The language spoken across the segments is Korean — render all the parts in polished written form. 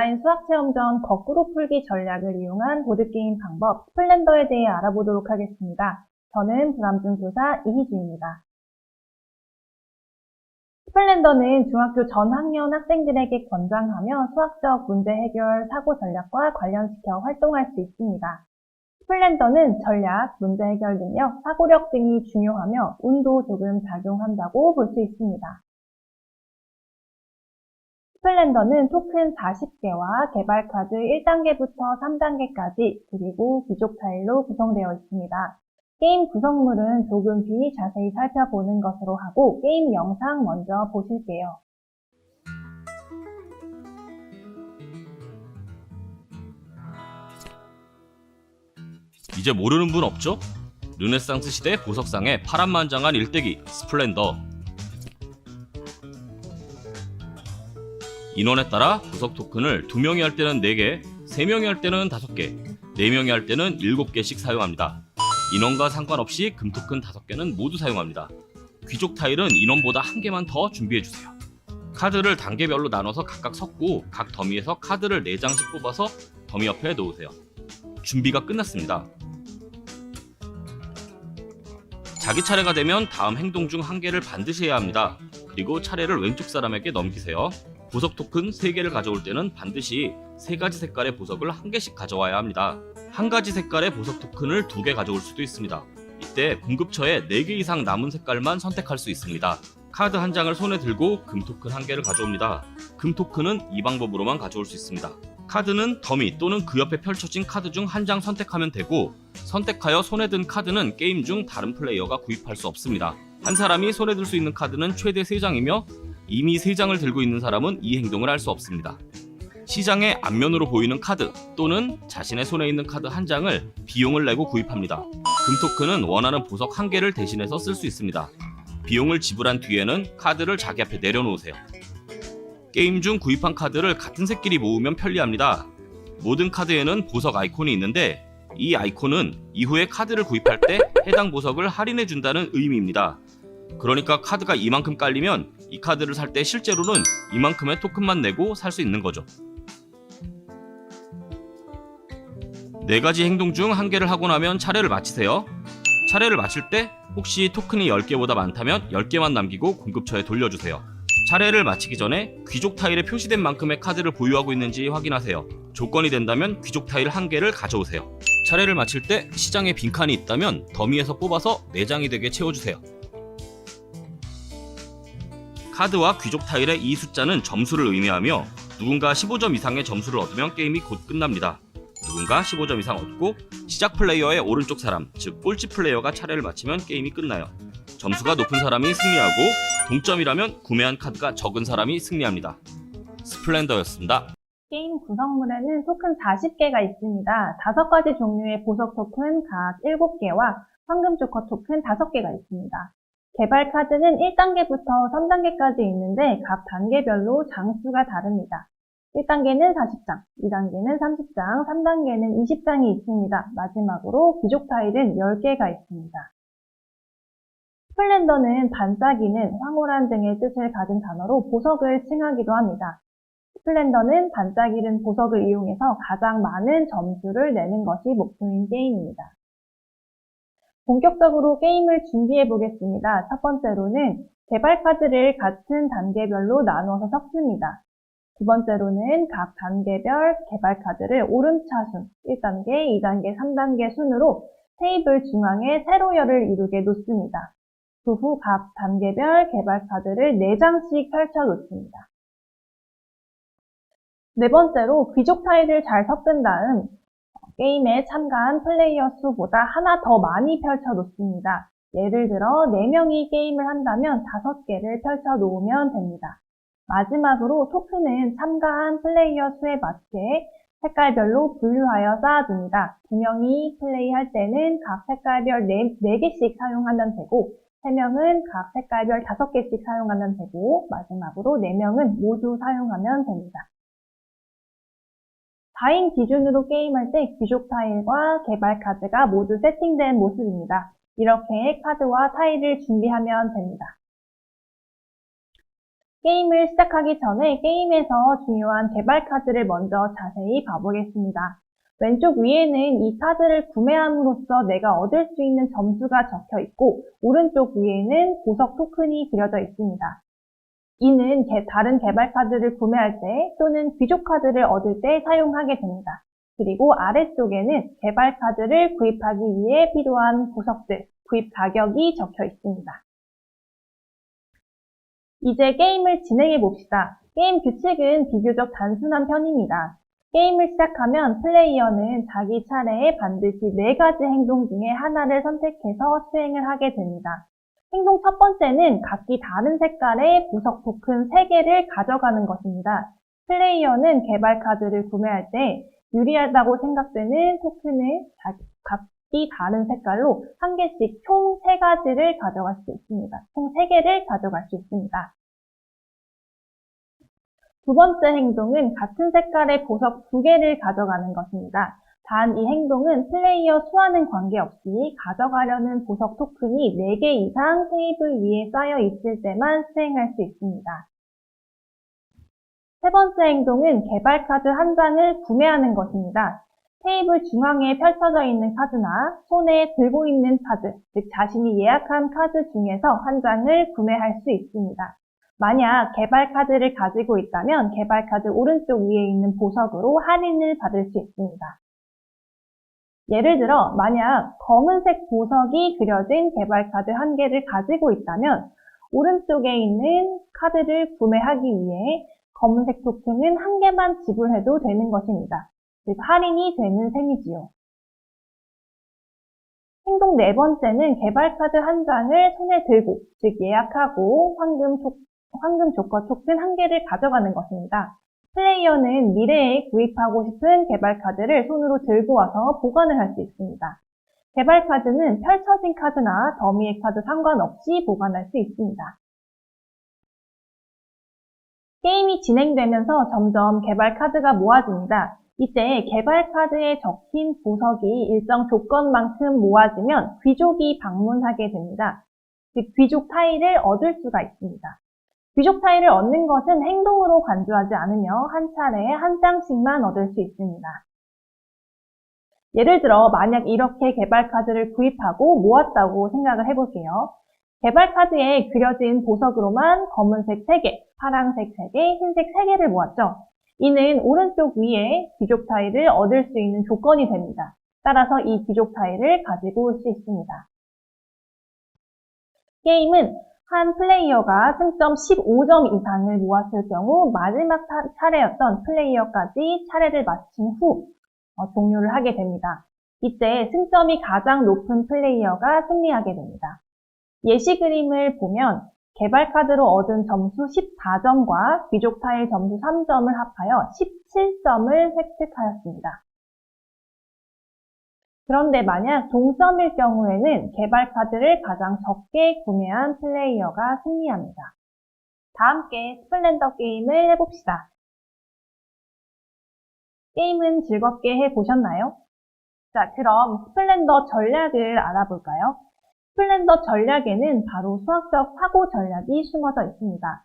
온라인 수학체험전 거꾸로 풀기 전략을 이용한 보드게임 방법 스플렌더에 대해 알아보도록 하겠습니다. 저는 불암중 교사 이희주입니다. 스플렌더는 중학교 전 학년 학생들에게 권장하며 수학적 문제 해결 사고 전략과 관련시켜 활동할 수 있습니다. 스플렌더는 전략, 문제 해결 능력, 사고력 등이 중요하며 운도 조금 작용한다고 볼 수 있습니다. 스플렌더는 토큰 40개와 개발 카드 1단계부터 3단계까지 그리고 귀족 타일로 구성되어 있습니다. 게임 구성물은 조금 뒤 자세히 살펴보는 것으로 하고 게임 영상 먼저 보실게요. 이제 모르는 분 없죠? 르네상스 시대 보석상의 파란만장한 일대기 스플렌더. 인원에 따라 보석 토큰을 2명이 할 때는 4개, 3명이 할 때는 5개, 4명이 할 때는 7개씩 사용합니다. 인원과 상관없이 금 토큰 5개는 모두 사용합니다. 귀족 타일은 인원보다 1개만 더 준비해주세요. 카드를 단계별로 나눠서 각각 섞고 각 더미에서 카드를 4장씩 뽑아서 더미 옆에 놓으세요. 준비가 끝났습니다. 자기 차례가 되면 다음 행동 중 1개를 반드시 해야 합니다. 그리고 차례를 왼쪽 사람에게 넘기세요. 보석 토큰 3개를 가져올 때는 반드시 3가지 색깔의 보석을 1개씩 가져와야 합니다. 1가지 색깔의 보석 토큰을 2개 가져올 수도 있습니다. 이때 공급처에 4개 이상 남은 색깔만 선택할 수 있습니다. 카드 1장을 손에 들고 금 토큰 1개를 가져옵니다. 금 토큰은 이 방법으로만 가져올 수 있습니다. 카드는 더미 또는 그 옆에 펼쳐진 카드 중 1장 선택하면 되고, 선택하여 손에 든 카드는 게임 중 다른 플레이어가 구입할 수 없습니다. 한 사람이 손에 들 수 있는 카드는 최대 3장이며 이미 3장을 들고 있는 사람은 이 행동을 할 수 없습니다. 시장의 앞면으로 보이는 카드 또는 자신의 손에 있는 카드 1장을 비용을 내고 구입합니다. 금 토큰은 원하는 보석 1개를 대신해서 쓸 수 있습니다. 비용을 지불한 뒤에는 카드를 자기 앞에 내려놓으세요. 게임 중 구입한 카드를 같은 색끼리 모으면 편리합니다. 모든 카드에는 보석 아이콘이 있는데 이 아이콘은 이후에 카드를 구입할 때 해당 보석을 할인해준다는 의미입니다. 그러니까 카드가 이만큼 깔리면 이 카드를 살 때 실제로는 이만큼의 토큰만 내고 살 수 있는 거죠. 4가지 행동 중 1개를 하고 나면 차례를 마치세요. 차례를 마칠 때 혹시 토큰이 10개보다 많다면 10개만 남기고 공급처에 돌려주세요. 차례를 마치기 전에 귀족 타일에 표시된 만큼의 카드를 보유하고 있는지 확인하세요. 조건이 된다면 귀족 타일 1개를 가져오세요. 차례를 마칠 때 시장에 빈칸이 있다면 더미에서 뽑아서 4장이 되게 채워주세요. 카드와 귀족 타일의 이 숫자는 점수를 의미하며 누군가 15점 이상의 점수를 얻으면 게임이 곧 끝납니다. 누군가 15점 이상 얻고 시작 플레이어의 오른쪽 사람, 즉 꼴찌 플레이어가 차례를 마치면 게임이 끝나요. 점수가 높은 사람이 승리하고 동점이라면 구매한 카드가 적은 사람이 승리합니다. 스플렌더였습니다. 게임 구성물에는 토큰 40개가 있습니다. 5가지 종류의 보석 토큰 각 7개와 황금 조커 토큰 5개가 있습니다. 개발 카드는 1단계부터 3단계까지 있는데 각 단계별로 장수가 다릅니다. 1단계는 40장, 2단계는 30장, 3단계는 20장이 있습니다. 마지막으로 귀족 타일은 10개가 있습니다. 스플렌더는 반짝이는, 황홀한 등의 뜻을 가진 단어로 보석을 칭하기도 합니다. 스플렌더는 반짝이는 보석을 이용해서 가장 많은 점수를 내는 것이 목표인 게임입니다. 본격적으로 게임을 준비해 보겠습니다. 첫 번째로는 개발 카드를 같은 단계별로 나누어서 섞습니다. 두 번째로는 각 단계별 개발 카드를 오름차순 1단계, 2단계, 3단계 순으로 테이블 중앙에 세로열을 이루게 놓습니다. 그 후 각 단계별 개발 카드를 4장씩 펼쳐 놓습니다. 네 번째로 귀족 타일을 잘 섞은 다음 게임에 참가한 플레이어 수보다 하나 더 많이 펼쳐 놓습니다. 예를 들어 4명이 게임을 한다면 5개를 펼쳐 놓으면 됩니다. 마지막으로 토큰은 참가한 플레이어 수에 맞게 색깔별로 분류하여 쌓아줍니다. 2명이 플레이할 때는 각 색깔별 4개씩 사용하면 되고 3명은 각 색깔별 5개씩 사용하면 되고 마지막으로 4명은 모두 사용하면 됩니다. 4인 기준으로 게임할 때 귀족 타일과 개발 카드가 모두 세팅된 모습입니다. 이렇게 카드와 타일을 준비하면 됩니다. 게임을 시작하기 전에 게임에서 중요한 개발 카드를 먼저 자세히 봐보겠습니다. 왼쪽 위에는 이 카드를 구매함으로써 내가 얻을 수 있는 점수가 적혀 있고, 오른쪽 위에는 보석 토큰이 그려져 있습니다. 이는 다른 개발 카드를 구매할 때 또는 귀족 카드를 얻을 때 사용하게 됩니다. 그리고 아래쪽에는 개발 카드를 구입하기 위해 필요한 보석들, 구입 가격이 적혀 있습니다. 이제 게임을 진행해 봅시다. 게임 규칙은 비교적 단순한 편입니다. 게임을 시작하면 플레이어는 자기 차례에 반드시 4가지 행동 중에 하나를 선택해서 수행을 하게 됩니다. 행동 첫 번째는 각기 다른 색깔의 보석 토큰 3개를 가져가는 것입니다. 플레이어는 개발 카드를 구매할 때 유리하다고 생각되는 토큰을 각기 다른 색깔로 1개씩 총 3가지를 가져갈 수 있습니다. 총 3개를 가져갈 수 있습니다. 두 번째 행동은 같은 색깔의 보석 2개를 가져가는 것입니다. 단 이 행동은 플레이어 수와는 관계없이 가져가려는 보석 토큰이 4개 이상 테이블 위에 쌓여 있을 때만 수행할 수 있습니다. 세 번째 행동은 개발 카드 한 장을 구매하는 것입니다. 테이블 중앙에 펼쳐져 있는 카드나 손에 들고 있는 카드, 즉 자신이 예약한 카드 중에서 한 장을 구매할 수 있습니다. 만약 개발 카드를 가지고 있다면 개발 카드 오른쪽 위에 있는 보석으로 할인을 받을 수 있습니다. 예를 들어 만약 검은색 보석이 그려진 개발 카드 1개를 가지고 있다면 오른쪽에 있는 카드를 구매하기 위해 검은색 토큰은 1개만 지불해도 되는 것입니다. 즉 할인이 되는 셈이지요. 행동 네 번째는 개발 카드 한 장을 손에 들고, 즉 예약하고 황금 조커 토큰 1개를 가져가는 것입니다. 플레이어는 미래에 구입하고 싶은 개발 카드를 손으로 들고 와서 보관을 할 수 있습니다. 개발 카드는 펼쳐진 카드나 더미의 카드 상관없이 보관할 수 있습니다. 게임이 진행되면서 점점 개발 카드가 모아집니다. 이때 개발 카드에 적힌 보석이 일정 조건만큼 모아지면 귀족이 방문하게 됩니다. 즉 귀족 타일을 얻을 수가 있습니다. 귀족 타일을 얻는 것은 행동으로 간주하지 않으며 한 차례에 한 장씩만 얻을 수 있습니다. 예를 들어 만약 이렇게 개발 카드를 구입하고 모았다고 생각을 해볼게요. 개발 카드에 그려진 보석으로만 검은색 3개, 파란색 3개, 흰색 3개를 모았죠. 이는 오른쪽 위에 귀족 타일을 얻을 수 있는 조건이 됩니다. 따라서 이 귀족 타일을 가지고 올 수 있습니다. 게임은 한 플레이어가 승점 15점 이상을 모았을 경우 마지막 차례였던 플레이어까지 차례를 마친 후 종료를 하게 됩니다. 이때 승점이 가장 높은 플레이어가 승리하게 됩니다. 예시 그림을 보면 개발 카드로 얻은 점수 14점과 귀족 타일 점수 3점을 합하여 17점을 획득하였습니다. 그런데 만약 동점일 경우에는 개발 카드를 가장 적게 구매한 플레이어가 승리합니다. 다 함께 스플렌더 게임을 해봅시다. 게임은 즐겁게 해보셨나요? 자, 그럼 스플렌더 전략을 알아볼까요? 스플렌더 전략에는 바로 수학적 사고 전략이 숨어져 있습니다.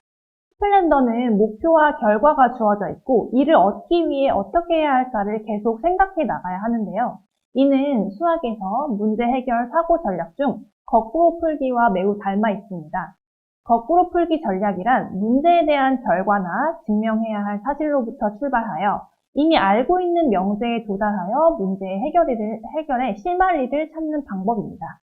스플렌더는 목표와 결과가 주어져 있고 이를 얻기 위해 어떻게 해야 할까를 계속 생각해 나가야 하는데요. 이는 수학에서 문제 해결 사고 전략 중 거꾸로 풀기와 매우 닮아 있습니다. 거꾸로 풀기 전략이란 문제에 대한 결과나 증명해야 할 사실로부터 출발하여 이미 알고 있는 명제에 도달하여 문제의 해결에 실마리를 찾는 방법입니다.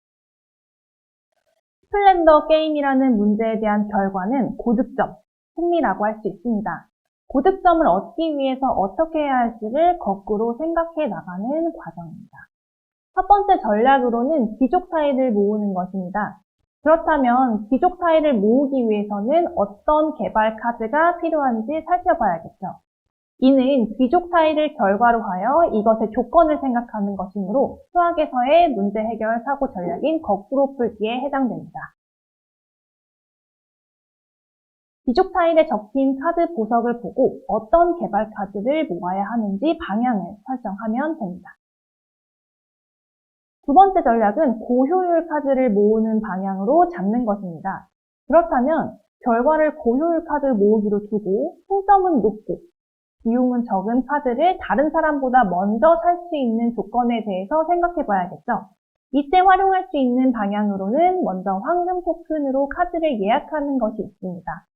스플렌더 게임이라는 문제에 대한 결과는 고득점, 승리라고 할 수 있습니다. 고득점을 얻기 위해서 어떻게 해야 할지를 거꾸로 생각해 나가는 과정입니다. 첫 번째 전략으로는 귀족 타일을 모으는 것입니다. 그렇다면 귀족 타일을 모으기 위해서는 어떤 개발 카드가 필요한지 살펴봐야겠죠. 이는 귀족 타일을 결과로 하여 이것의 조건을 생각하는 것이므로 수학에서의 문제 해결 사고 전략인 거꾸로 풀기에 해당됩니다. 귀족 타일에 적힌 카드 보석을 보고 어떤 개발 카드를 모아야 하는지 방향을 설정하면 됩니다. 두 번째 전략은 고효율 카드를 모으는 방향으로 잡는 것입니다. 그렇다면 결과를 고효율 카드 모으기로 두고 승점은 높고 비용은 적은 카드를 다른 사람보다 먼저 살 수 있는 조건에 대해서 생각해 봐야겠죠. 이때 활용할 수 있는 방향으로는 먼저 황금 토큰으로 카드를 예약하는 것이 있습니다.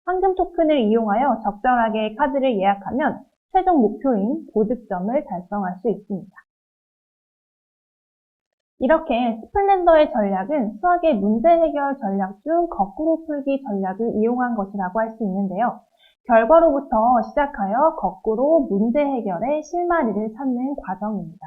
황금 토큰을 이용하여 적절하게 카드를 예약하면 최종 목표인 고득점을 달성할 수 있습니다. 이렇게 스플렌더의 전략은 수학의 문제 해결 전략 중 거꾸로 풀기 전략을 이용한 것이라고 할 수 있는데요. 결과로부터 시작하여 거꾸로 문제 해결의 실마리를 찾는 과정입니다.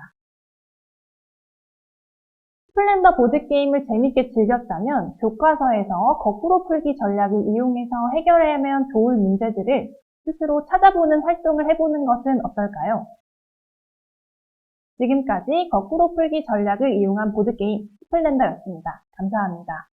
스플렌더 보드게임을 재밌게 즐겼다면 교과서에서 거꾸로 풀기 전략을 이용해서 해결하면 좋을 문제들을 스스로 찾아보는 활동을 해보는 것은 어떨까요? 지금까지 거꾸로 풀기 전략을 이용한 보드게임 스플렌더였습니다. 감사합니다.